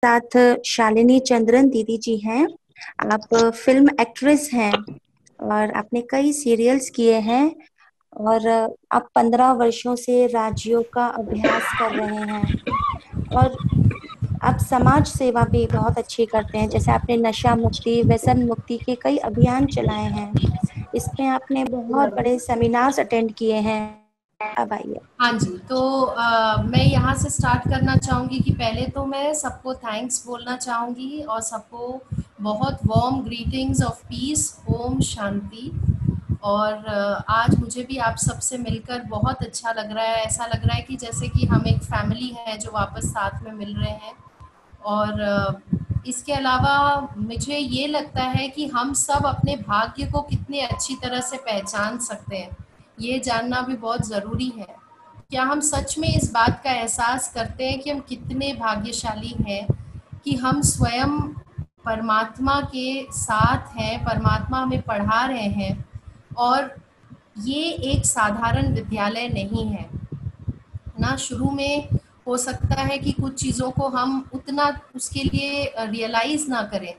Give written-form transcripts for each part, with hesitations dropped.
साथ शालिनी चंद्रन दीदी जी हैं। आप फिल्म एक्ट्रेस हैं और आपने कई सीरियल्स किए हैं। और आप 15 वर्षों से राजयोग का अभ्यास कर रहे हैं। और आप समाज सेवा भी बहुत अच्छी करते हैं, जैसे आपने नशा मुक्ति, व्यसन मुक्ति के कई अभियान चलाए हैं। इसमें आपने बहुत बड़े सेमिनार्स अटेंड किए हैं। अब आइए। हाँ जी, तो मैं यहाँ से स्टार्ट करना चाहूँगी कि पहले तो मैं सबको थैंक्स बोलना चाहूँगी और सबको बहुत warm greetings of peace, Om Shanti. और आज मुझे भी आप सबसे मिलकर बहुत अच्छा लग रहा है। ऐसा लग रहा है कि जैसे कि हम एक फैमिली है जो वापस साथ में मिल रहे हैं। और इसके अलावा मुझे ये लगता है कि हम सब अपने भाग्य को कितने अच्छी तरह से पहचान सकते हैं, ये जानना भी बहुत ज़रूरी है। क्या हम सच में इस बात का एहसास करते हैं कि हम कितने भाग्यशाली हैं कि हम स्वयं परमात्मा के साथ हैं, परमात्मा हमें पढ़ा रहे हैं। और ये एक साधारण विद्यालय नहीं है ना। शुरू में हो सकता है कि कुछ चीज़ों को हम उतना उसके लिए रियलाइज़ ना करें,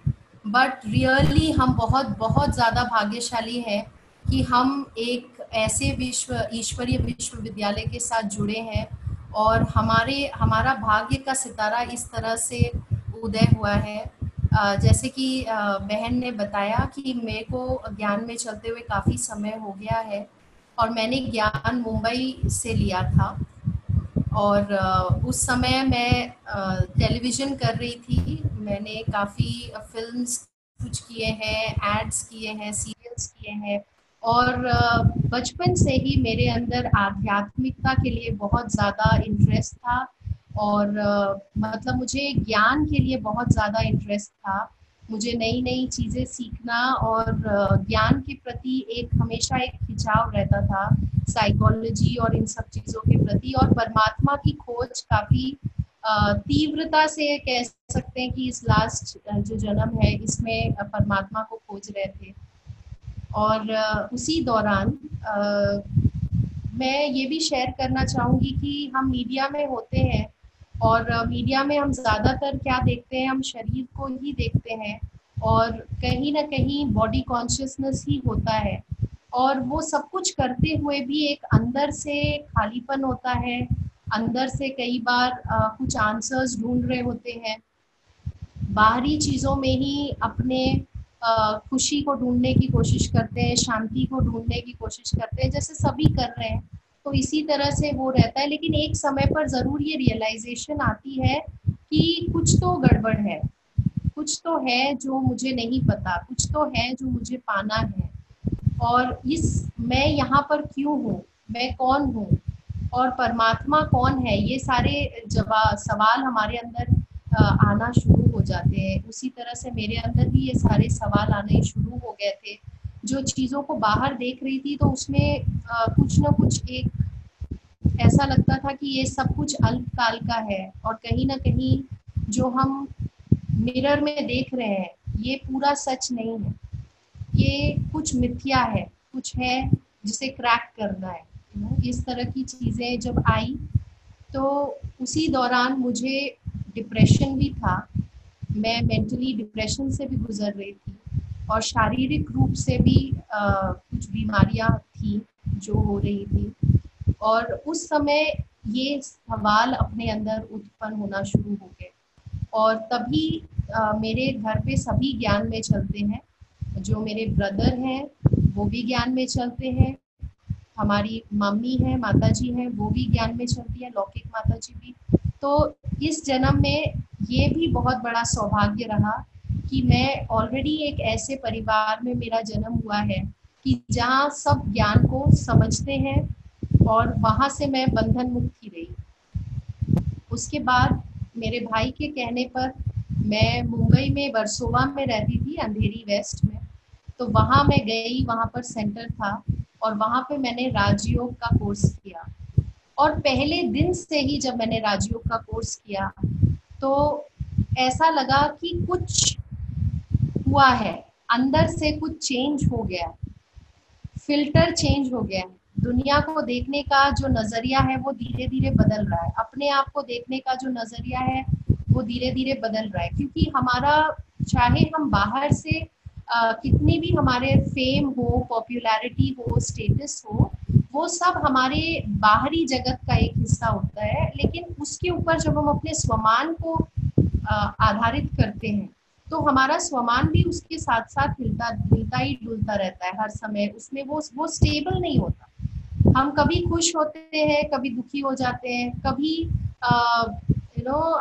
बट रियली हम बहुत बहुत ज़्यादा भाग्यशाली हैं कि हम एक ऐसे ईश्वरीय विश्वविद्यालय के साथ जुड़े हैं। और हमारा भाग्य का सितारा इस तरह से उदय हुआ है। जैसे कि बहन ने बताया कि मेरे को ज्ञान में चलते हुए काफ़ी समय हो गया है और मैंने ज्ञान मुंबई से लिया था। और उस समय मैं टेलीविज़न कर रही थी। मैंने काफ़ी फ़िल्म्स कुछ किए हैं, एड्स किए हैं, सीरियल्स किए हैं। और बचपन से ही मेरे अंदर आध्यात्मिकता के लिए बहुत ज़्यादा इंटरेस्ट था। और मतलब मुझे ज्ञान के लिए बहुत ज़्यादा इंटरेस्ट था। मुझे नई नई चीज़ें सीखना और ज्ञान के प्रति एक हमेशा एक खिंचाव रहता था, साइकोलॉजी और इन सब चीज़ों के प्रति। और परमात्मा की खोज काफ़ी तीव्रता से कह सकते हैं कि इस लास्ट जो जन्म है इसमें परमात्मा को खोज रहे थे। और उसी दौरान मैं ये भी शेयर करना चाहूँगी कि हम मीडिया में होते हैं और मीडिया में हम ज़्यादातर क्या देखते हैं, हम शरीर को ही देखते हैं और कहीं न कहीं बॉडी कॉन्शियसनेस ही होता है। और वो सब कुछ करते हुए भी एक अंदर से खालीपन होता है, अंदर से कई बार कुछ आंसर्स ढूँढ रहे होते हैं। बाहरी चीज़ों में ही अपने खुशी को ढूँढने की कोशिश करते हैं, शांति को ढूँढने की कोशिश करते हैं, जैसे सभी कर रहे हैं। तो इसी तरह से वो रहता है, लेकिन एक समय पर ज़रूर ये रियलाइज़ेशन आती है कि कुछ तो गड़बड़ है, कुछ तो है जो मुझे नहीं पता, कुछ तो है जो मुझे पाना है। और मैं यहाँ पर क्यों हूँ, मैं कौन हूँ और परमात्मा कौन है, ये सारे जवाब सवाल हमारे अंदर आना शुरू हो जाते हैं। उसी तरह से मेरे अंदर भी ये सारे सवाल आने शुरू हो गए थे। जो चीज़ों को बाहर देख रही थी तो उसमें कुछ ना कुछ एक ऐसा लगता था कि ये सब कुछ अल्पकाल का है और कहीं ना कहीं जो हम मिरर में देख रहे हैं ये पूरा सच नहीं है, ये कुछ मिथ्या है, कुछ है जिसे क्रैक करना है। इस तरह की चीज़ें जब आई तो उसी दौरान मुझे डिप्रेशन भी था। मैं मेंटली डिप्रेशन से भी गुजर रही थी और शारीरिक रूप से भी कुछ बीमारियां थी जो हो रही थी। और उस समय ये सवाल अपने अंदर उत्पन्न होना शुरू हो गए। और तभी मेरे घर पे सभी ज्ञान में चलते हैं। जो मेरे ब्रदर हैं वो भी ज्ञान में चलते हैं, हमारी मम्मी है, माता जी हैं, वो भी ज्ञान में चलती है, लौकिक माता जी भी। तो इस जन्म में ये भी बहुत बड़ा सौभाग्य रहा कि मैं ऑलरेडी एक ऐसे परिवार में मेरा जन्म हुआ है कि जहाँ सब ज्ञान को समझते हैं और वहाँ से मैं बंधन मुक्त ही रही। उसके बाद मेरे भाई के कहने पर मैं मुंबई में वर्सोवा में रहती थी, अंधेरी वेस्ट में। तो वहाँ मैं गई, वहाँ पर सेंटर था और वहाँ पे मैंने राजयोग का कोर्स किया। और पहले दिन से ही जब मैंने राजयोग का कोर्स किया तो ऐसा लगा कि कुछ हुआ है, अंदर से कुछ चेंज हो गया, फिल्टर चेंज हो गया है। दुनिया को देखने का जो नजरिया है वो धीरे धीरे बदल रहा है, अपने आप को देखने का जो नजरिया है वो धीरे धीरे बदल रहा है, क्योंकि हमारा, चाहे हम बाहर से कितने भी हमारे फेम हो, पॉपुलैरिटी हो, स्टेटस हो, वो सब हमारे बाहरी जगत का एक हिस्सा होता है, लेकिन उसके ऊपर जब हम अपने स्वमान को आधारित करते हैं, तो हमारा स्वमान भी उसके साथ साथ हिलता हिलता ही डुलता रहता है हर समय, उसमें वो स्टेबल नहीं होता। हम कभी खुश होते हैं, कभी दुखी हो जाते हैं, कभी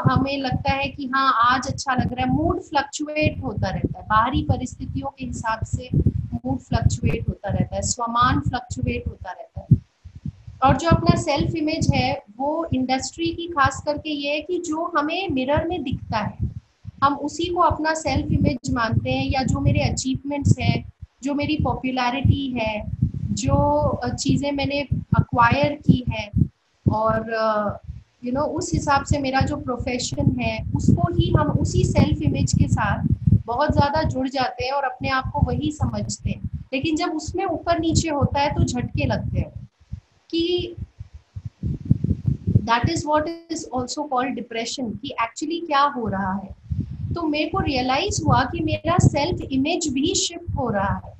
हमें लगता है कि हाँ आज अच्छा लग रहा है, मूड फ्लक्चुएट होता रहता है, बाहरी परिस्थितियों के हिसाब से मूड फ्लक्चुएट होता रहता है, स्वमान फ्लक्चुएट होता रहता है। और जो अपना सेल्फ इमेज है, वो इंडस्ट्री की खास करके ये है कि जो हमें मिरर में दिखता है, हम उसी को अपना सेल्फ इमेज मानते हैं, या जो मेरे अचीवमेंट्स हैं, जो मेरी पॉपुलैरिटी है, जो चीज़ें मैंने अक्वायर की है, और उस हिसाब से मेरा जो प्रोफेशन है, उसको ही हम उसी सेल्फ इमेज के साथ बहुत ज़्यादा जुड़ जाते हैं और अपने आप को वही समझते हैं। लेकिन जब उसमें ऊपर नीचे होता है तो झटके लगते हैं कि that is what is also called depression, कि एक्चुअली क्या हो रहा है। तो मेरे को रियलाइज हुआ कि मेरा सेल्फ इमेज भी शिफ्ट हो रहा है।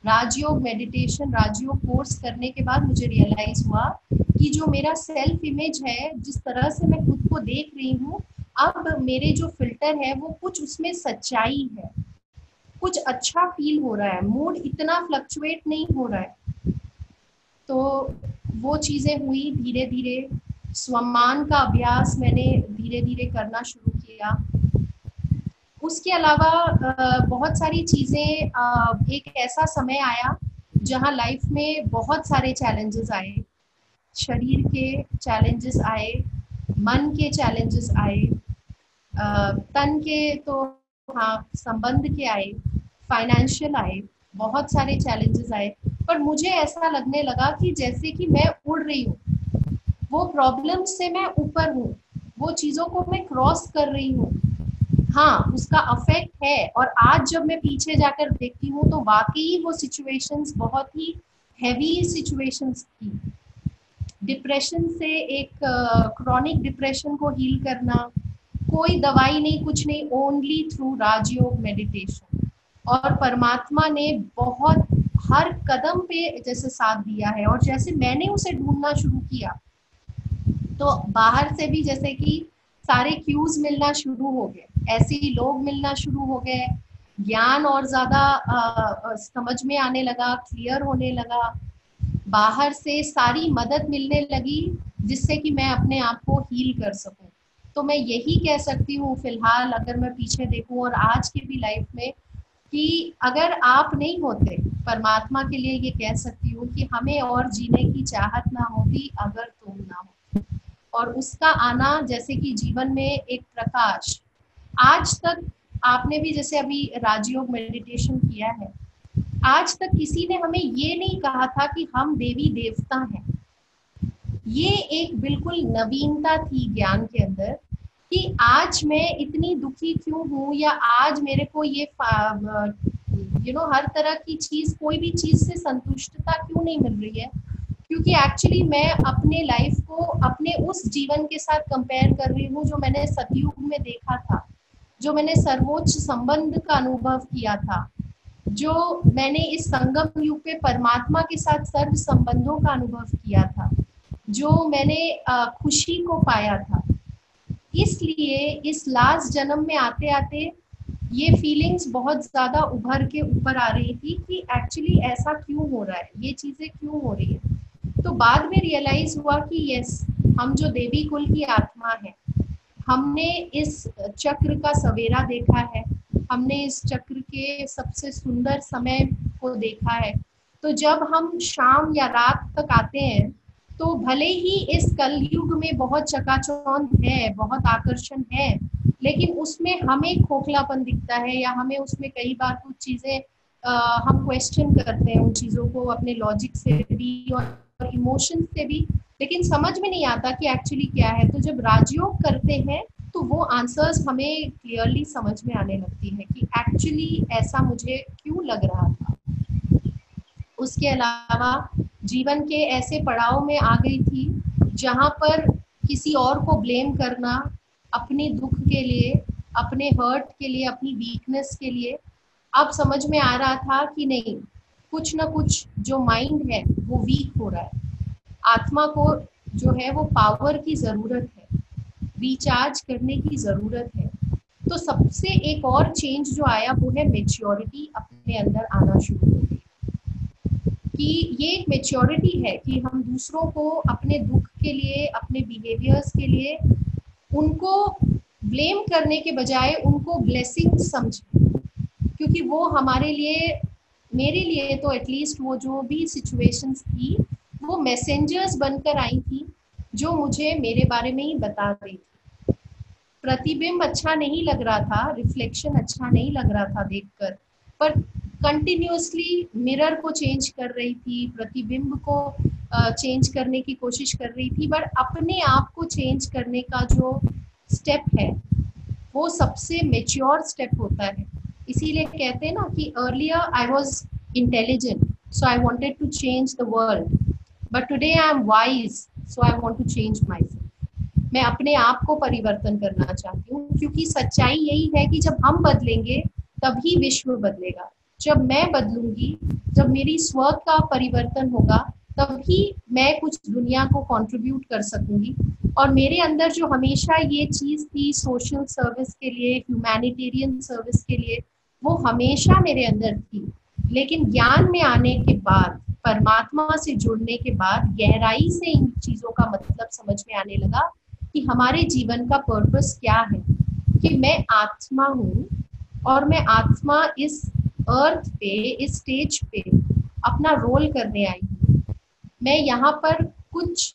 राजयोग मेडिटेशन, राजयोग कोर्स करने के बाद मुझे रियलाइज हुआ कि जो मेरा सेल्फ इमेज है, जिस तरह से मैं खुद को देख रही हूँ, अब मेरे जो फिल्टर है वो कुछ उसमें सच्चाई है, कुछ अच्छा फील हो रहा है, मूड इतना फ्लक्चुएट नहीं हो रहा है। तो वो चीज़ें हुई धीरे धीरे, स्वमान का अभ्यास मैंने धीरे धीरे करना शुरू किया। उसके अलावा बहुत सारी चीज़ें, एक ऐसा समय आया जहाँ लाइफ में बहुत सारे चैलेंजेस आए, शरीर के चैलेंजेस आए, मन के चैलेंजेस आए, तन के तो हाँ संबंध के आए, फाइनेंशियल आए, बहुत सारे चैलेंजेस आए। पर मुझे ऐसा लगने लगा कि जैसे कि मैं उड़ रही हूँ, वो प्रॉब्लम से मैं ऊपर हूँ, वो चीज़ों को मैं क्रॉस कर रही हूँ। हाँ उसका अफेक्ट है, और आज जब मैं पीछे जाकर देखती हूँ तो वाकई वो सिचुएशंस बहुत ही हैवी सिचुएशंस थी। डिप्रेशन से, एक क्रॉनिक डिप्रेशन को हील करना, कोई दवाई नहीं, कुछ नहीं, ओनली थ्रू राजयोग मेडिटेशन। और परमात्मा ने बहुत हर कदम पे जैसे साथ दिया है, और जैसे मैंने उसे ढूंढना शुरू किया, तो बाहर से भी जैसे कि सारे क्यूज मिलना शुरू हो गए, ऐसे ही लोग मिलना शुरू हो गए, ज्ञान और ज्यादा समझ में आने लगा, क्लियर होने लगा, बाहर से सारी मदद मिलने लगी, जिससे कि मैं अपने आप को हील कर सकूं। तो मैं यही कह सकती हूँ फिलहाल, अगर मैं पीछे देखूं और आज की भी लाइफ में, कि अगर आप नहीं होते, परमात्मा के लिए ये कह सकती हूँ कि हमें और जीने की चाहत ना होती अगर तुम ना हो। और उसका आना जैसे कि जीवन में एक प्रकाश, आज तक आपने भी जैसे अभी राजयोग मेडिटेशन किया है, आज तक किसी ने हमें ये नहीं कहा था कि हम देवी देवता हैं। ये एक बिल्कुल नवीनता थी ज्ञान के अंदर, कि आज मैं इतनी दुखी क्यों हूँ, या आज मेरे को ये हर तरह की चीज, कोई भी चीज से संतुष्टता क्यों नहीं मिल रही है, क्योंकि एक्चुअली मैं अपने लाइफ को अपने उस जीवन के साथ कंपेयर कर रही हूँ जो मैंने सतयुग में देखा था, जो मैंने सर्वोच्च संबंध का अनुभव किया था, जो मैंने इस संगम युग पे परमात्मा के साथ सर्व संबंधों का अनुभव किया था, जो मैंने खुशी को पाया था। इसलिए इस लास्ट जन्म में आते आते ये फीलिंग्स बहुत ज्यादा उभर के ऊपर आ रही थी कि एक्चुअली ऐसा क्यों हो रहा है, ये चीजें क्यों हो रही है। तो बाद में रियलाइज हुआ कि यस, हम जो देवी कुल की आत्मा है, हमने इस चक्र का सवेरा देखा है, हमने इस चक्र के सबसे सुंदर समय को देखा है। तो जब हम शाम या रात तक आते हैं, तो भले ही इस कलयुग में बहुत चकाचौंध है, बहुत आकर्षण है, लेकिन उसमें हमें खोखलापन दिखता है, या हमें उसमें कई बार कुछ चीजें हम क्वेश्चन करते हैं उन चीजों को, अपने लॉजिक से भी और इमोशन से भी, लेकिन समझ में नहीं आता कि एक्चुअली क्या है। तो जब राजयोग करते हैं तो वो आंसर्स हमें क्लियरली समझ में आने लगती है कि एक्चुअली ऐसा मुझे क्यों लग रहा था। उसके अलावा जीवन के ऐसे पड़ाव में आ गई थी जहां पर किसी और को ब्लेम करना, अपने दुख के लिए, अपने हर्ट के लिए, अपनी वीकनेस के लिए। अब समझ में आ रहा था कि नहीं, कुछ ना कुछ जो माइंड है वो वीक हो रहा है, आत्मा को जो है वो पावर की जरूरत है, रिचार्ज करने की जरूरत है। तो सबसे एक और चेंज जो आया वो है मेच्योरिटी अपने अंदर आना शुरू हो गई, कि ये एक मेच्योरिटी है कि हम दूसरों को अपने दुख के लिए, अपने बिहेवियर्स के लिए उनको ब्लेम करने के बजाय उनको ब्लेसिंग समझें, क्योंकि वो हमारे लिए, मेरे लिए तो एटलीस्ट, वो जो भी सिचुएशंस थी वो मैसेंजर्स बनकर आई थी जो मुझे मेरे बारे में ही बता रही थी। प्रतिबिंब अच्छा नहीं लग रहा था, रिफ्लेक्शन अच्छा नहीं लग रहा था देखकर, पर कंटिन्यूअसली मिरर को चेंज कर रही थी, प्रतिबिंब को चेंज करने की कोशिश कर रही थी, बट अपने आप को चेंज करने का जो स्टेप है वो सबसे मेच्योर स्टेप होता है। इसीलिए कहते हैं ना कि earlier I was intelligent so I wanted to change the world, but today I am wise so I want to change myself. मैं अपने आप को परिवर्तन करना चाहती हूँ, क्योंकि सच्चाई यही है कि जब हम बदलेंगे तभी विश्व बदलेगा। जब मैं बदलूंगी, जब मेरी स्व का परिवर्तन होगा, तभी मैं कुछ दुनिया को कंट्रीब्यूट कर सकूंगी। और मेरे अंदर जो हमेशा ये चीज थी सोशल सर्विस के लिए, ह्यूमैनिटेरियन सर्विस के लिए, वो हमेशा मेरे अंदर थी। लेकिन ज्ञान में आने के बाद, परमात्मा से जुड़ने के बाद, गहराई से इन चीजों का मतलब समझ में आने लगा कि हमारे जीवन का पर्पस क्या है, कि मैं आत्मा हूँ और मैं आत्मा इस अर्थ पे, इस स्टेज पे अपना रोल करने आई हूँ। मैं यहाँ पर कुछ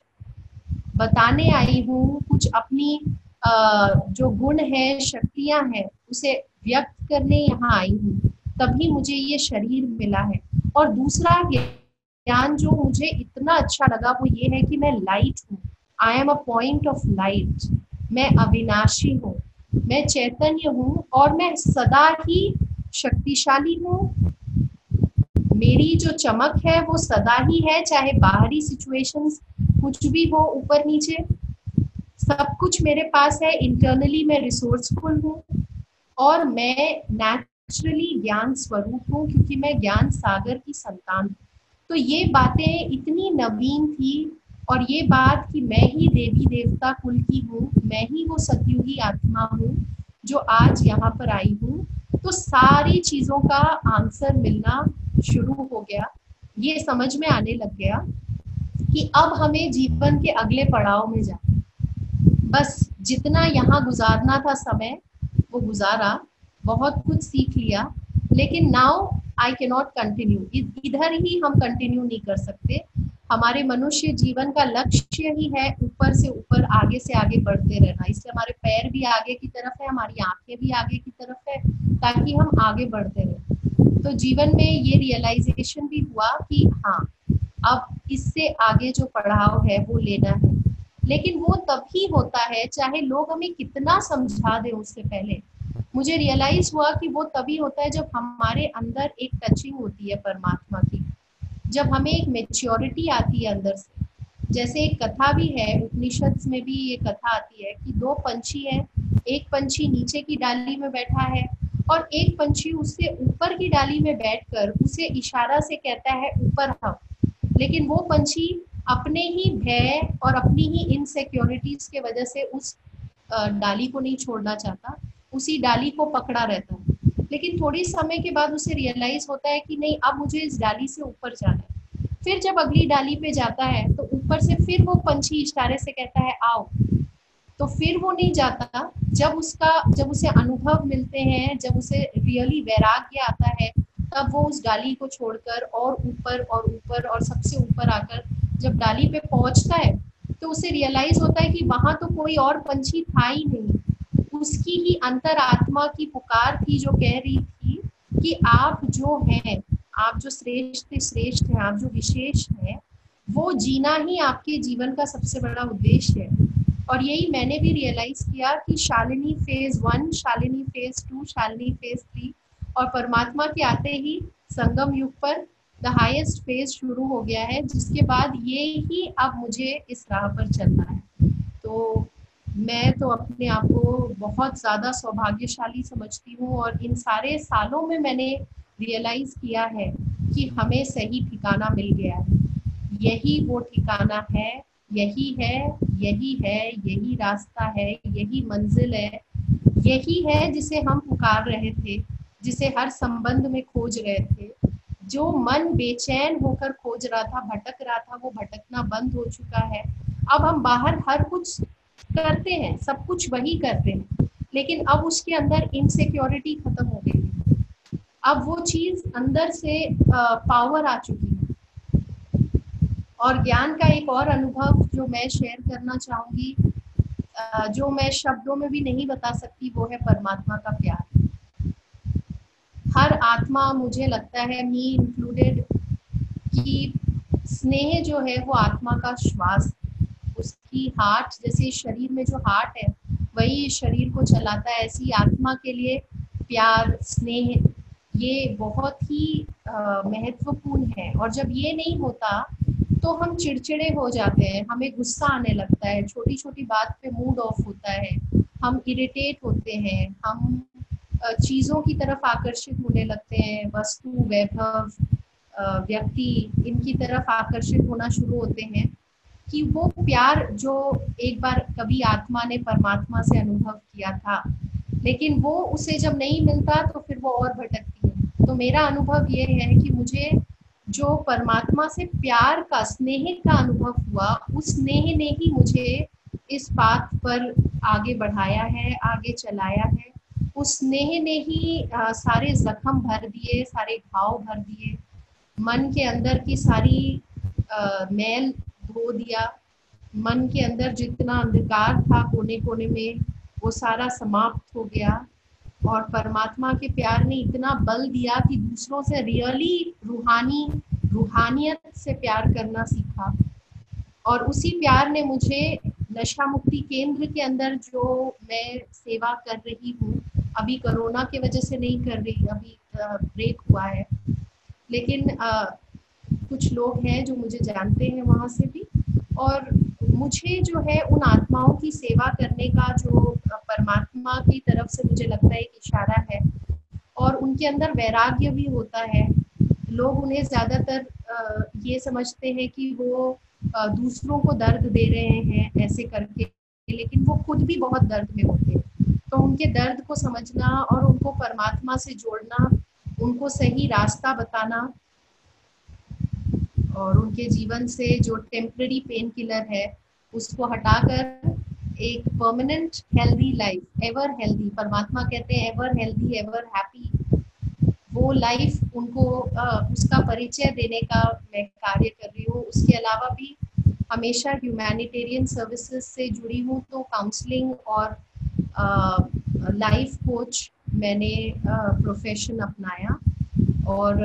बताने आई हूँ, कुछ अपनी जो गुण है, शक्तियां हैं, उसे व्यक्त करने यहाँ आई हूँ, तभी मुझे ये शरीर मिला है। और दूसरा ज्ञान जो मुझे इतना अच्छा लगा वो ये है कि मैं लाइट हूँ, I am a point of light, मैं अविनाशी हूँ, मैं चैतन्य हूँ और मैं सदा ही शक्तिशाली हूँ। मेरी जो चमक है वो सदा ही है, चाहे बाहरी सिचुएशंस कुछ भी हो, ऊपर नीचे, सब कुछ मेरे पास है। इंटरनली मैं रिसोर्सफुल हूँ और मैं नेचुरली ज्ञान स्वरूप हूँ, क्योंकि मैं ज्ञान सागर की संतान हूँ। तो ये बातें इतनी नवीन थी, और ये बात कि मैं ही देवी देवता कुल की हूँ, मैं ही वो सतयुगी आत्मा हूँ जो आज यहाँ पर आई हूँ, तो सारी चीजों का आंसर मिलना शुरू हो गया। ये समझ में आने लग गया कि अब हमें जीवन के अगले पड़ाव में जाना, बस जितना यहाँ गुजारना था समय वो गुजारा, बहुत कुछ सीख लिया, लेकिन now I can not continue, इधर ही हम कंटिन्यू नहीं कर सकते। हमारे मनुष्य जीवन का लक्ष्य ही है ऊपर से ऊपर, आगे से आगे बढ़ते रहना, इसलिए हमारे पैर भी आगे की तरफ है, हमारी आंखें भी आगे की तरफ है, ताकि हम आगे बढ़ते रहें। तो जीवन में ये रियलाइजेशन भी हुआ कि हाँ, अब इससे आगे जो पड़ाव है वो लेना है। लेकिन वो तभी होता है, चाहे लोग हमें कितना समझा दें उससे पहले, मुझे रियलाइज हुआ कि वो तभी होता है जब हमारे अंदर एक टचिंग होती है परमात्मा की, जब हमें एक मेच्योरिटी आती है अंदर से। जैसे एक कथा भी है, उपनिषद में भी ये कथा आती है कि दो पंछी हैं, एक पंछी नीचे की डाली में बैठा है और एक पंछी उससे ऊपर की डाली में बैठकर उसे इशारा से कहता है ऊपर आओ। लेकिन वो पंछी अपने ही भय और अपनी ही इनसिक्योरिटीज के वजह से उस डाली को नहीं छोड़ना चाहता, उसी डाली को पकड़ा रहता है। लेकिन थोड़ी समय के बाद उसे रियलाइज होता है कि नहीं, अब मुझे इस डाली से ऊपर जाना है। फिर जब अगली डाली पे जाता है तो ऊपर से फिर वो पंछी इशारे से कहता है आओ, तो फिर वो नहीं जाता। जब उसे अनुभव मिलते हैं, जब उसे रियली वैराग्य आता है, तब वो उस डाली को छोड़कर और ऊपर और ऊपर और सबसे ऊपर आकर जब डाली पे पहुंचता है तो उसे रियलाइज होता है कि वहां तो कोई और पंछी था ही नहीं, उसकी ही अंतरात्मा की पुकार थी जो कह रही थी कि आप जो हैं, आप जो श्रेष्ठ हैं, आप जो विशेष हैं, वो जीना ही आपके जीवन का सबसे बड़ा उद्देश्य है। और यही मैंने भी रियलाइज किया कि Shalini phase 1, Shalini phase 2, Shalini phase 3, और परमात्मा के आते ही संगम युग पर द हाईएस्ट फेज शुरू हो गया है, जिसके बाद ये ही अब मुझे इस राह पर चलना है। तो मैं तो अपने आप को बहुत ज़्यादा सौभाग्यशाली समझती हूँ, और इन सारे सालों में मैंने रियलाइज़ किया है कि हमें सही ठिकाना मिल गया है। यही वो ठिकाना है, यही है, यही है, यही रास्ता है, यही मंजिल है, यही है जिसे हम पुकार रहे थे, जिसे हर संबंध में खोज रहे थे। जो मन बेचैन होकर खोज रहा था, भटक रहा था, वो भटकना बंद हो चुका है। अब हम बाहर हर कुछ करते हैं, सब कुछ वही करते हैं, लेकिन अब उसके अंदर इनसिक्योरिटी खत्म हो गई है। अब वो चीज अंदर से पावर आ चुकी है। और ज्ञान का एक और अनुभव जो मैं शेयर करना चाहूंगी, जो मैं शब्दों में भी नहीं बता सकती, वो है परमात्मा का प्यार। हर आत्मा, मुझे लगता है मी इंक्लूडेड, कि स्नेह जो है वो आत्मा का श्वास, उसकी हार्ट, जैसे शरीर में जो हार्ट है वही शरीर को चलाता है, ऐसी आत्मा के लिए प्यार, स्नेह, ये बहुत ही महत्वपूर्ण है। और जब ये नहीं होता तो हम चिड़चिड़े हो जाते हैं, हमें गुस्सा आने लगता है, छोटी छोटी बात पे मूड ऑफ होता है, हम इरिटेट होते हैं, हम चीज़ों की तरफ आकर्षित होने लगते हैं, वस्तु, वैभव, व्यक्ति, इनकी तरफ आकर्षित होना शुरू होते हैं। कि वो प्यार जो एक बार कभी आत्मा ने परमात्मा से अनुभव किया था, लेकिन वो उसे जब नहीं मिलता तो फिर वो और भटकती है। तो मेरा अनुभव ये है कि मुझे जो परमात्मा से प्यार का, स्नेह का अनुभव हुआ, उस स्नेह ने ही मुझे इस बात पर आगे बढ़ाया है, आगे चलाया है। उस स्नेह ने ही सारे जख्म भर दिए, सारे घाव भर दिए, मन के अंदर की सारी मैल धो दिया। मन के अंदर जितना अंधकार था कोने कोने में, वो सारा समाप्त हो गया। और परमात्मा के प्यार ने इतना बल दिया कि दूसरों से रियली रूहानियत से प्यार करना सीखा। और उसी प्यार ने मुझे नशा मुक्ति केंद्र के अंदर, जो मैं सेवा कर रही हूँ, अभी कोरोना की वजह से नहीं कर रही, अभी ब्रेक हुआ है, लेकिन कुछ लोग हैं जो मुझे जानते हैं वहाँ से भी। और मुझे जो है उन आत्माओं की सेवा करने का जो परमात्मा की तरफ से मुझे लगता है एक इशारा है, और उनके अंदर वैराग्य भी होता है। लोग उन्हें ज्यादातर ये समझते हैं कि वो दूसरों को दर्द दे रहे हैं ऐसे करके, लेकिन वो खुद भी बहुत दर्द में होते हैं। तो उनके दर्द को समझना और उनको परमात्मा से जोड़ना, उनको सही रास्ता बताना, और उनके जीवन से जो टेम्पररी पेन किलर है उसको हटाकर एक permanent healthy life, ever healthy, परमात्मा कहते हैं एवर हेल्दी, एवर हैप्पी, वो लाइफ उनको उसका परिचय देने का मैं कार्य कर रही हूँ। उसके अलावा भी हमेशा ह्यूमैनिटेरियन सर्विसेज से जुड़ी हूँ, तो काउंसलिंग और लाइफ कोच मैंने प्रोफेशन अपनाया। और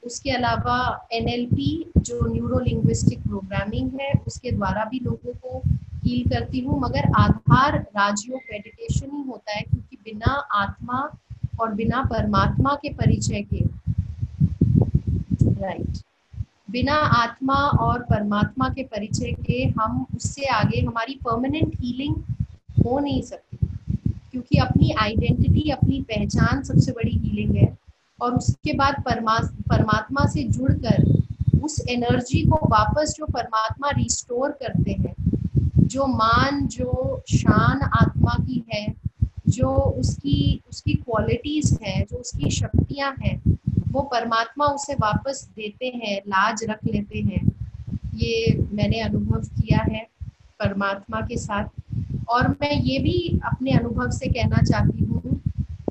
उसके अलावा एनएलपी जो न्यूरो लिंग्विस्टिक प्रोग्रामिंग है, उसके द्वारा भी लोगों को हील करती हूँ, मगर आधार राजयोग मेडिटेशन ही होता है, क्योंकि बिना आत्मा और बिना परमात्मा के परिचय के, राइट, बिना आत्मा और परमात्मा के परिचय के हम उससे आगे हमारी परमानेंट हीलिंग हो नहीं सकती, क्योंकि अपनी आइडेंटिटी, अपनी पहचान सबसे बड़ी हीलिंग है। और उसके बाद परमात्मा से जुड़कर उस एनर्जी को वापस जो परमात्मा रिस्टोर करते हैं, जो मान, जो शान आत्मा की है, जो उसकी उसकी क्वालिटीज हैं, जो उसकी शक्तियां हैं, वो परमात्मा उसे वापस देते हैं, लाज रख लेते हैं। ये मैंने अनुभव किया है परमात्मा के साथ। और मैं ये भी अपने अनुभव से कहना चाहती हूँ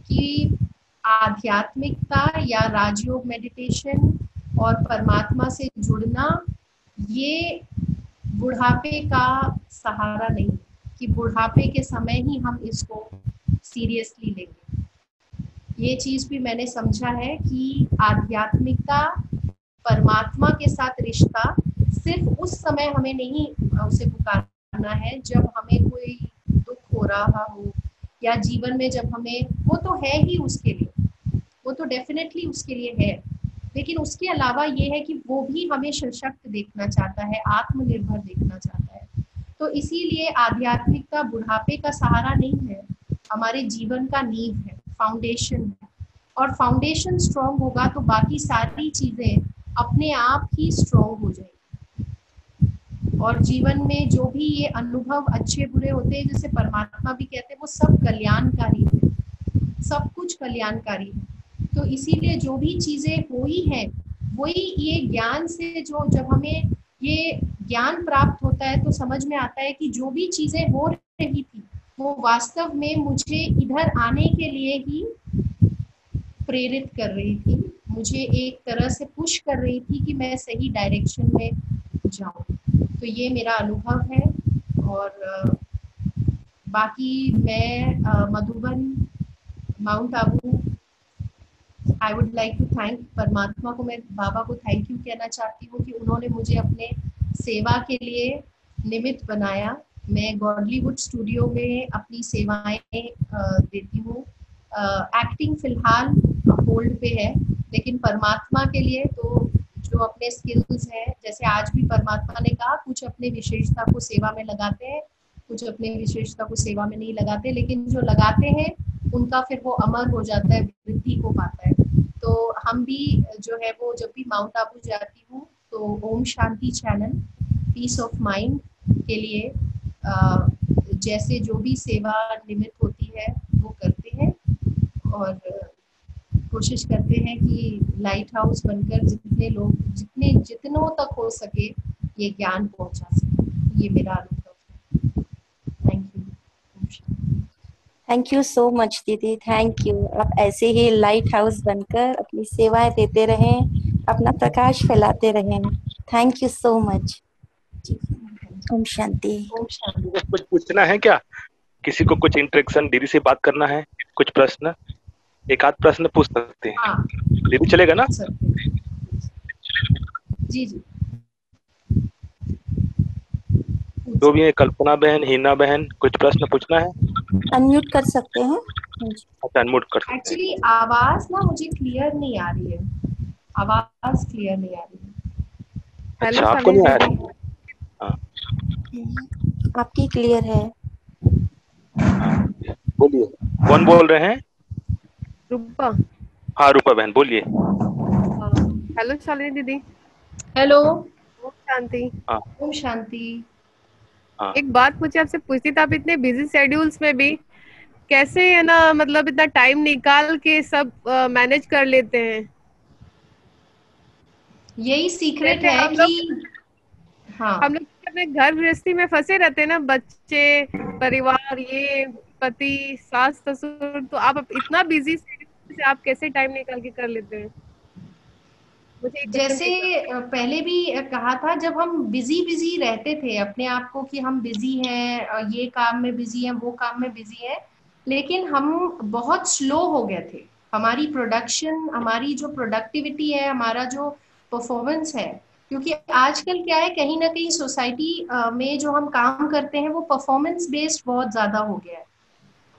कि आध्यात्मिकता या राजयोग मेडिटेशन और परमात्मा से जुड़ना, ये बुढ़ापे का सहारा नहीं, कि बुढ़ापे के समय ही हम इसको सीरियसली लेंगे। ये चीज भी मैंने समझा है कि आध्यात्मिकता, परमात्मा के साथ रिश्ता सिर्फ उस समय हमें नहीं उसे पुकारना है जब हमें कोई दुख हो रहा हो, या जीवन में जब हमें, वो तो है ही उसके लिए, वो तो डेफिनेटली उसके लिए है, लेकिन उसके अलावा ये है कि वो भी हमें सशक्त देखना चाहता है, आत्मनिर्भर देखना चाहता है। तो इसीलिए आध्यात्मिकता बुढ़ापे का सहारा नहीं है, हमारे जीवन का नींव है, फाउंडेशन है। और फाउंडेशन स्ट्रांग होगा तो बाकी सारी चीजें अपने आप ही स्ट्रांग हो जाएगी। और जीवन में जो भी ये अनुभव अच्छे बुरे होते हैं, जैसे परमात्मा भी कहते हैं, वो सब कल्याणकारी है, सब कुछ कल्याणकारी है। तो इसीलिए जो भी चीजें हुई हैं, वही ये ज्ञान से, जो जब हमें ये ज्ञान प्राप्त होता है तो समझ में आता है कि जो भी चीजें हो रही थी वो वास्तव में मुझे इधर आने के लिए ही प्रेरित कर रही थी, मुझे एक तरह से पुश कर रही थी कि मैं सही डायरेक्शन में जाऊं। तो ये मेरा अनुभव है। और बाकी मैं Madhuban, Mount Abu, I would like to thank परमात्मा को, मैं बाबा को थैंक यू कहना चाहती हूँ कि उन्होंने मुझे अपने सेवा के लिए निमित्त बनाया। मैं गॉडलीवुड स्टूडियो में अपनी सेवाएं देती हूँ। एक्टिंग फिलहाल होल्ड पे है, लेकिन परमात्मा के लिए तो जो अपने स्किल्स हैं, जैसे आज भी परमात्मा ने कहा, कुछ अपने विशेषता को सेवा में लगाते हैं, कुछ अपने विशेषता को सेवा में नहीं लगाते, लेकिन जो लगाते हैं उनका फिर वो अमर हो जाता है, वृद्धि को पाता है। तो हम भी जो है वो जब भी माउंट आबू जाती हूँ तो Om Shanti channel, piece of mind के लिए जैसे जो भी सेवा निमित्त होती है वो करते हैं। और कोशिश करते हैं कि लाइट हाउस बनकर जितनों तक हो सके ये ज्ञान पहुंचा सके। ये मेरा अनुभव है। Thank you. Thank you so much दीदी, थैंक यू। आप ऐसे ही लाइट हाउस बनकर अपनी सेवाएं देते रहें, अपना प्रकाश फैलाते रहें। Thank you so much. ओम शांति। ओम शांति। कुछ पूछना है क्या? किसी को कुछ इंटरेक्शन, दीदी से बात करना है, कुछ प्रश्न, एक आध प्रश्न पूछ सकते हैं। हाँ दीदी चलेगा ना? जी जी। जो भी है, कल्पना बहन, हिना बहन, कुछ प्रश्न पूछना है? अनम्यूट कर सकते हैं। अच्छा, अनम्यूट कर सकते हैं। एक्चुअली आवाज ना मुझे क्लियर नहीं आ रही है, आवाज क्लियर नहीं आ रही है। अच्छा, आपको नहीं आ रही? हाँ, आपकी क्लियर है। बोलिए, कौन बोल रहे हैं? रूपा। हाँ, रूपा बहन बोलिए। हेलो शालिनी दीदी। हेलो। ओम शांति। ओम शांति। एक बात मुझे आपसे पूछती थी, आप इतने बिजी शेड्यूल्स में भी कैसे है ना, मतलब इतना टाइम निकाल के सब मैनेज कर लेते हैं? यही सीक्रेट है हम कि हाँ, हम लोग अपने घर गृहस्थी में फंसे रहते हैं ना, बच्चे, परिवार, ये पति, सास ससुर, तो आप इतना बिजी शेड्यूल से आप कैसे टाइम निकाल के कर लेते हैं? मुझे एक जैसे पहले भी कहा था, जब हम बिजी रहते थे अपने आप को कि हम बिजी हैं, ये काम में बिजी हैं, वो काम में बिजी हैं, लेकिन हम बहुत स्लो हो गए थे। हमारी प्रोडक्शन, हमारी जो प्रोडक्टिविटी है, हमारा जो परफॉर्मेंस है, क्योंकि आजकल क्या है, कहीं ना कहीं सोसाइटी में जो हम काम करते हैं वो परफॉर्मेंस बेस्ड बहुत ज्यादा हो गया है।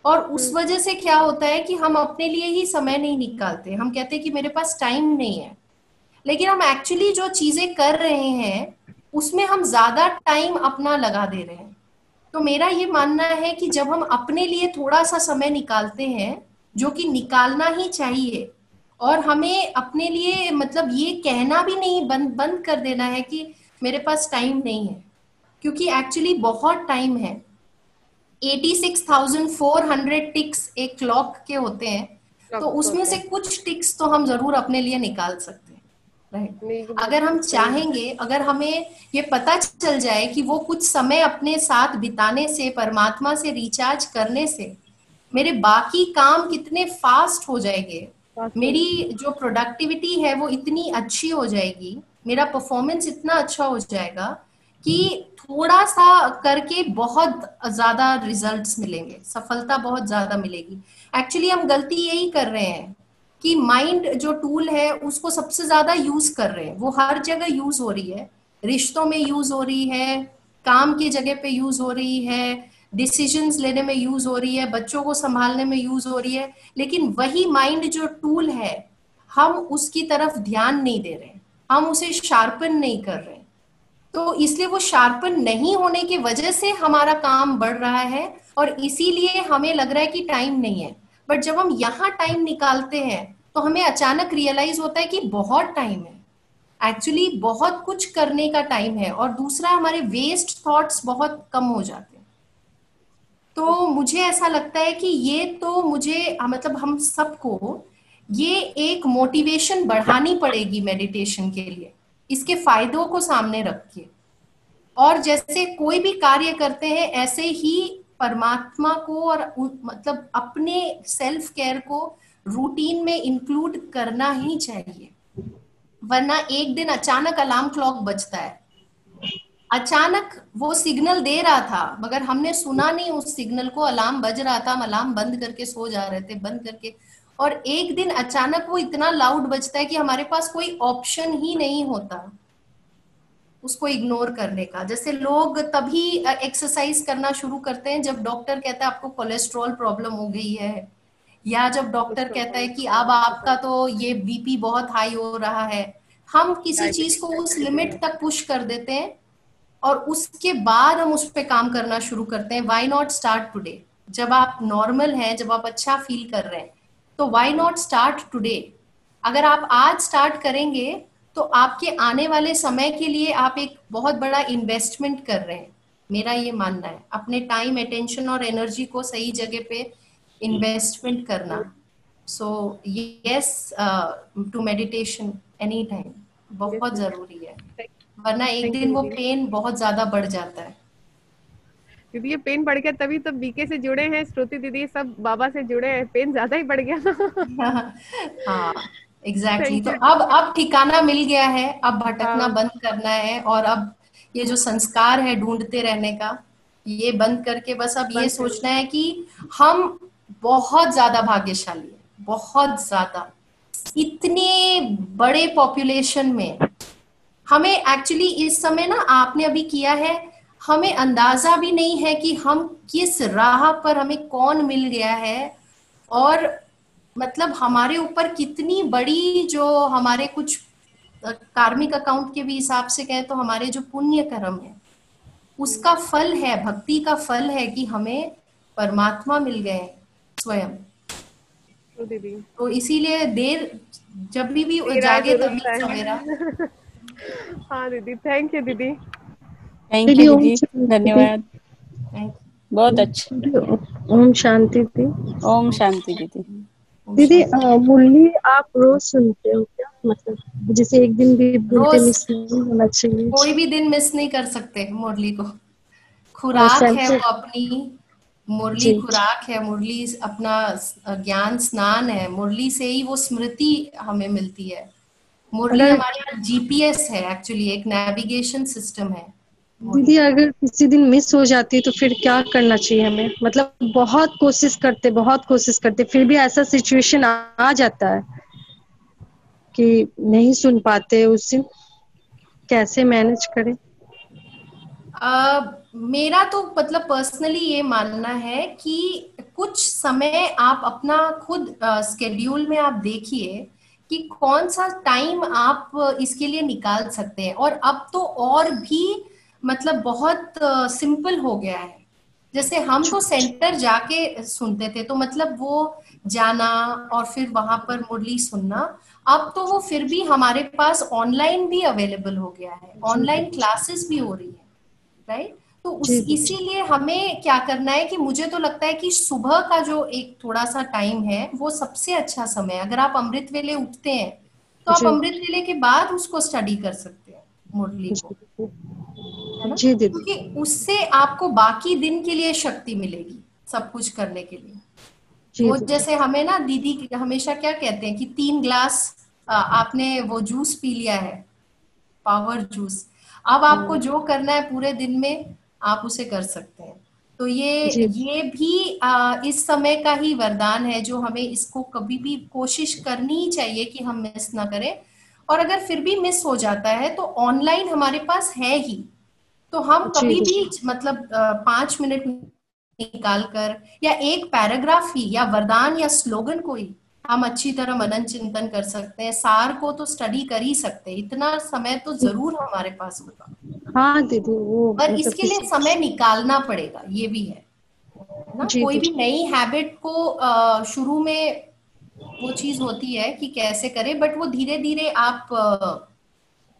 और उस वजह से क्या होता है कि हम अपने लिए ही समय नहीं निकालते। हम कहते हैं कि मेरे पास टाइम नहीं है, लेकिन हम एक्चुअली जो चीजें कर रहे हैं उसमें हम ज्यादा टाइम अपना लगा दे रहे हैं। तो मेरा ये मानना है कि जब हम अपने लिए थोड़ा सा समय निकालते हैं, जो कि निकालना ही चाहिए, और हमें अपने लिए मतलब ये कहना भी नहीं, बंद कर देना है कि मेरे पास टाइम नहीं है, क्योंकि एक्चुअली बहुत टाइम है। 86,400 टिक्स एक क्लॉक के होते हैं, तो उसमें से कुछ टिक्स तो हम जरूर अपने लिए निकाल सकते हैं। अगर हम चाहेंगे, अगर हमें ये पता चल जाए कि वो कुछ समय अपने साथ बिताने से, परमात्मा से रिचार्ज करने से मेरे बाकी काम कितने फास्ट हो जाएंगे, मेरी जो प्रोडक्टिविटी है वो इतनी अच्छी हो जाएगी, मेरा परफॉर्मेंस इतना अच्छा हो जाएगा कि थोड़ा सा करके बहुत ज्यादा रिजल्ट्स मिलेंगे, सफलता बहुत ज्यादा मिलेगी। एक्चुअली हम गलती यही कर रहे हैं कि माइंड जो टूल है उसको सबसे ज्यादा यूज कर रहे हैं, वो हर जगह यूज हो रही है, रिश्तों में यूज हो रही है, काम की जगह पे यूज हो रही है, डिसीजंस लेने में यूज हो रही है, बच्चों को संभालने में यूज हो रही है, लेकिन वही माइंड जो टूल है हम उसकी तरफ ध्यान नहीं दे रहे, हम उसे शार्पन नहीं कर रहे। तो इसलिए वो शार्पन नहीं होने की वजह से हमारा काम बढ़ रहा है और इसीलिए हमें लग रहा है कि टाइम नहीं है। बट जब हम यहाँ टाइम निकालते हैं तो हमें अचानक रियलाइज होता है कि बहुत टाइम है, एक्चुअली बहुत कुछ करने का टाइम है। और दूसरा, हमारे वेस्ट थॉट्स बहुत कम हो जाते हैं। तो मुझे ऐसा लगता है कि ये तो मुझे मतलब हम सबको ये एक मोटिवेशन बढ़ानी पड़ेगी मेडिटेशन के लिए, इसके फायदों को सामने रख के। और जैसे कोई भी कार्य करते हैं ऐसे ही परमात्मा को और मतलब अपने सेल्फ केयर को रूटीन में इंक्लूड करना ही चाहिए। वरना एक दिन अचानक अलार्म क्लॉक बजता है, अचानक वो सिग्नल दे रहा था मगर हमने सुना नहीं उस सिग्नल को, अलार्म बज रहा था, हम अलार्म बंद करके सो जा रहे थे, बंद करके, और एक दिन अचानक वो इतना लाउड बजता है कि हमारे पास कोई ऑप्शन ही नहीं होता उसको इग्नोर करने का। जैसे लोग तभी एक्सरसाइज करना शुरू करते हैं जब डॉक्टर कहता है आपको कोलेस्ट्रॉल प्रॉब्लम हो गई है, या जब डॉक्टर कहता है कि अब आपका तो ये बीपी बहुत हाई हो रहा है। हम किसी चीज को उस लिमिट तक पुश कर देते हैं और उसके बाद हम उस पर काम करना शुरू करते हैं। Why not start today? जब आप नॉर्मल हैं, जब आप अच्छा फील कर रहे हैं, तो व्हाई नॉट स्टार्ट टुडे? अगर आप आज स्टार्ट करेंगे तो आपके आने वाले समय के लिए आप एक बहुत बड़ा इन्वेस्टमेंट कर रहे हैं। मेरा ये मानना है, अपने टाइम, अटेंशन और एनर्जी को सही जगह पे इन्वेस्टमेंट करना। So yes, to meditation any time बहुत जरूरी है, वरना एक दिन वो पेन बहुत ज्यादा बढ़ जाता है। दीदी ये पेन बढ़ गया, तभी तो बीके से जुड़े हैं, श्रुति दीदी सब बाबा से जुड़े हैं, पेन ज्यादा ही बढ़ गया। हाँ एग्जैक्टली। तो अब ठिकाना मिल गया है, अब भटकना बंद करना है, और अब ये जो संस्कार है ढूंढते रहने का, ये बंद करके बस अब ये सोचना है कि हम बहुत ज्यादा भाग्यशाली है, बहुत ज्यादा। इतने बड़े पॉपुलेशन में हमें एक्चुअली इस समय ना, आपने अभी किया है, हमें अंदाजा भी नहीं है कि हम किस राह पर हमें कौन मिल गया है, और मतलब हमारे ऊपर कितनी बड़ी, जो हमारे कुछ कार्मिक अकाउंट के भी हिसाब से कहें तो हमारे जो पुण्य कर्म है उसका फल है, भक्ति का फल है कि हमें परमात्मा मिल गए स्वयं। तो इसीलिए देर जब भी जागे तभी सवेरा। हाँ दीदी, थैंक यू दीदी। थैंक यू दीदी, धन्यवाद, बहुत अच्छा। ओम शांति दी। ओम शांति दीदी। दीदी मुरली आप रोज सुनते हो क्या? मतलब जैसे एक दिन भी भूलते मिस नहीं होना चाहिए। कोई भी दिन मिस नहीं कर सकते मुरली को। खुराक है वो अपनी, मुरली खुराक है, मुरली अपना ज्ञान स्नान है, मुरली से ही वो स्मृति हमें मिलती है। मुरली हमारे जीपीएस है, एक्चुअली एक नेविगेशन सिस्टम है। दीदी अगर किसी दिन मिस हो जाती है तो फिर क्या करना चाहिए हमें? मतलब बहुत कोशिश करते फिर भी ऐसा सिचुएशन आ जाता है कि नहीं सुन पाते, उस दिन कैसे मैनेज करें? मेरा तो मतलब पर्सनली ये मानना है कि कुछ समय आप अपना खुद स्केड्यूल में आप देखिए कि कौन सा टाइम आप इसके लिए निकाल सकते हैं। और अब तो और भी मतलब बहुत सिंपल हो गया है। जैसे हम तो सेंटर जाके सुनते थे, तो मतलब वो जाना और फिर वहां पर मुरली सुनना, अब तो वो फिर भी हमारे पास ऑनलाइन भी अवेलेबल हो गया है, ऑनलाइन क्लासेस भी हो रही है, राइट? तो इसीलिए हमें क्या करना है कि मुझे तो लगता है कि सुबह का जो एक थोड़ा सा टाइम है वो सबसे अच्छा समय है। अगर आप अमृत वेले उठते हैं तो आप अमृत वेले के बाद उसको स्टडी कर सकते हैं मुरली को, है ना? क्योंकि उससे आपको बाकी दिन के लिए शक्ति मिलेगी सब कुछ करने के लिए। वो जैसे हमें ना दीदी हमेशा क्या कहते हैं कि 3 ग्लास आपने वो जूस पी लिया है, पावर जूस, अब आपको जो करना है पूरे दिन में आप उसे कर सकते हैं। तो ये भी इस समय का ही वरदान है जो हमें इसको कभी भी कोशिश करनी ही चाहिए कि हम मिस ना करें। और अगर फिर भी मिस हो जाता है तो ऑनलाइन हमारे पास है ही, तो हम कभी भी मतलब 5 मिनट निकाल कर या एक पैराग्राफ ही या वरदान या स्लोगन को ही हम अच्छी तरह मनन चिंतन कर सकते हैं। सार को तो स्टडी कर ही सकते हैं, इतना समय तो जरूर हमारे पास होगा। हाँ दीदी, वो पर मतलब इसके लिए समय निकालना पड़ेगा, ये भी है ना। जी कोई दीदी। भी नई हैबिट को शुरू में वो चीज होती है कि कैसे करें, बट वो धीरे धीरे आप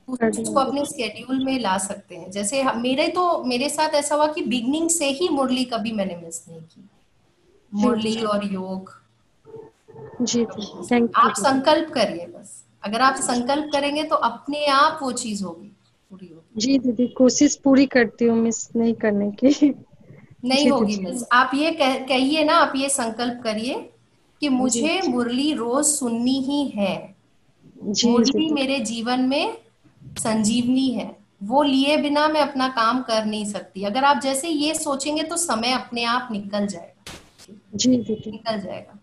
कर उसको लेंगे। अपने स्केड्यूल में ला सकते हैं। जैसे मेरे साथ ऐसा हुआ कि बिगनिंग से ही मुरली कभी मैंने मिस नहीं की, जी मुरली दीदी। और योग। जी दीदी, थैंक यू आप दीदी। संकल्प करिए बस, अगर आप संकल्प करेंगे तो अपने आप वो चीज होगी, पूरी होगी। जी दीदी, कोशिश पूरी करती हूँ मिस नहीं करने की। नहीं जी होगी दीदी। मिस, आप ये कहिए ना, आप ये संकल्प करिए कि जी मुझे मुरली रोज सुननी ही है। जी मुरली दीदी। मेरे जीवन में संजीवनी है, वो लिए बिना मैं अपना काम कर नहीं सकती। अगर आप जैसे ये सोचेंगे तो समय अपने आप निकल जाएगा, जी दीदी। निकल जाएगा।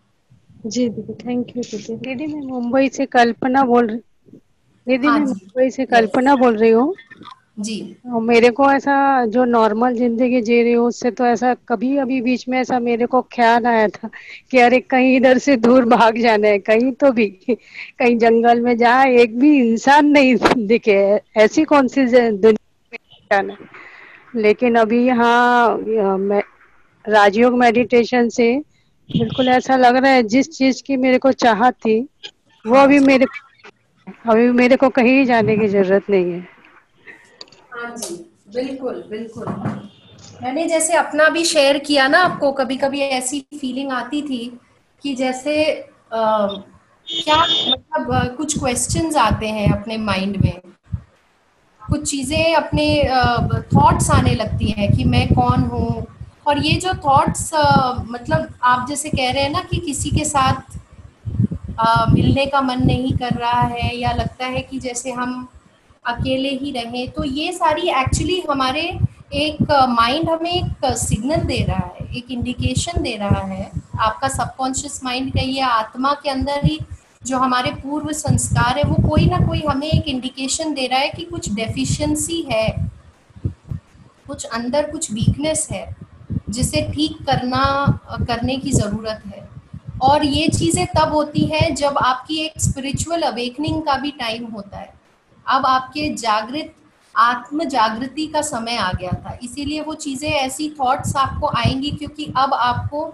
जी दीदी, थैंक यू दीदी। दीदी मैं मुंबई से कल्पना बोल रही दीदी हाँ मैं जी, मुंबई से यस कल्पना बोल रही हूँ। जी। और मेरे को ऐसा जो नॉर्मल जिंदगी जी रही हूँ उससे तो ऐसा कभी अभी बीच में ऐसा मेरे को ख्याल आया था कि अरे कहीं इधर से दूर भाग जाना है, कहीं तो भी कहीं जंगल में जहाँ एक भी इंसान नहीं दिखे, ऐसी कौन सी दुनिया में जाना है। लेकिन अभी यहाँ मैं राजयोग मेडिटेशन से बिल्कुल ऐसा लग रहा है जिस चीज की मेरे को चाहत थी वो हाँ जी, अभी मेरे को कहीं जाने की जरूरत नहीं है। हाँ जी, बिल्कुल बिल्कुल। मैंने जैसे अपना भी शेयर किया ना आपको, कभी कभी ऐसी फीलिंग आती थी कि जैसे क्या मतलब कुछ क्वेश्चंस आते हैं अपने माइंड में, कुछ चीजें अपने थॉट्स आने लगती हैं कि मैं कौन हूँ। और ये जो थॉट्स मतलब आप जैसे कह रहे हैं ना कि किसी के साथ मिलने का मन नहीं कर रहा है, या लगता है कि जैसे हम अकेले ही रहें, तो ये सारी एक्चुअली हमारे एक माइंड हमें एक सिग्नल दे रहा है, एक इंडिकेशन दे रहा है। आपका सबकॉन्शियस माइंड का ये आत्मा के अंदर ही जो हमारे पूर्व संस्कार है, वो कोई ना कोई हमें एक इंडिकेशन दे रहा है कि कुछ डेफिशिएंसी है, कुछ अंदर कुछ वीकनेस है जिसे ठीक करने की ज़रूरत है। और ये चीज़ें तब होती हैं जब आपकी एक स्पिरिचुअल अवेकनिंग का भी टाइम होता है। अब आपके जागृत आत्म जागृति का समय आ गया था, इसीलिए वो चीज़ें ऐसी थॉट्स आपको आएंगी, क्योंकि अब आपको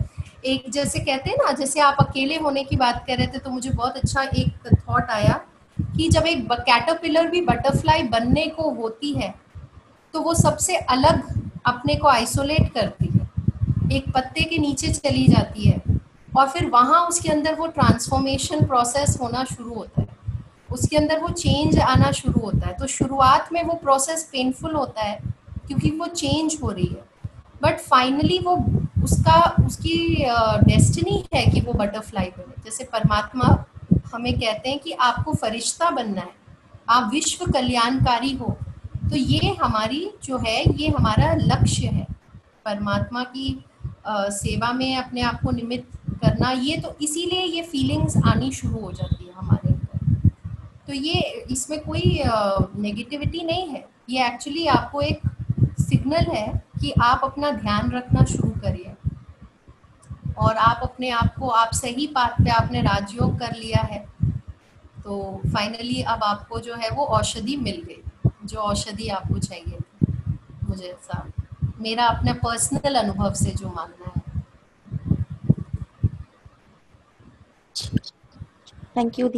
एक जैसे कहते हैं ना, जैसे आप अकेले होने की बात कर रहे थे तो मुझे बहुत अच्छा एक थॉट आया कि जब एक कैटरपिलर भी बटरफ्लाई बनने को होती है तो वो सबसे अलग अपने को आइसोलेट करती है, एक पत्ते के नीचे चली जाती है, और फिर वहाँ उसके अंदर वो ट्रांसफॉर्मेशन प्रोसेस होना शुरू होता है, उसके अंदर वो चेंज आना शुरू होता है। तो शुरुआत में वो प्रोसेस पेनफुल होता है क्योंकि वो चेंज हो रही है, बट फाइनली वो उसकी डेस्टिनी है कि वो बटरफ्लाई बने। जैसे परमात्मा हमें कहते हैं कि आपको फरिश्ता बनना है, आप विश्व कल्याणकारी हो। तो ये हमारी जो है, ये हमारा लक्ष्य है, परमात्मा की सेवा में अपने आप को निमित्त करना। ये तो इसीलिए ये फीलिंग्स आनी शुरू हो जाती है हमारे अंदर। तो ये इसमें कोई नेगेटिविटी नहीं है, ये एक्चुअली आपको एक सिग्नल है कि आप अपना ध्यान रखना शुरू करिए, और आप अपने आप को, आप सही पाथ पे आपने राजयोग कर लिया है, तो फाइनली अब आपको जो है वो औषधि मिल गई, जो औषधि आपको चाहिए थी। मुझे ऐसा, मेरा अपना पर्सनल अनुभव से जो मानना है। Thank you.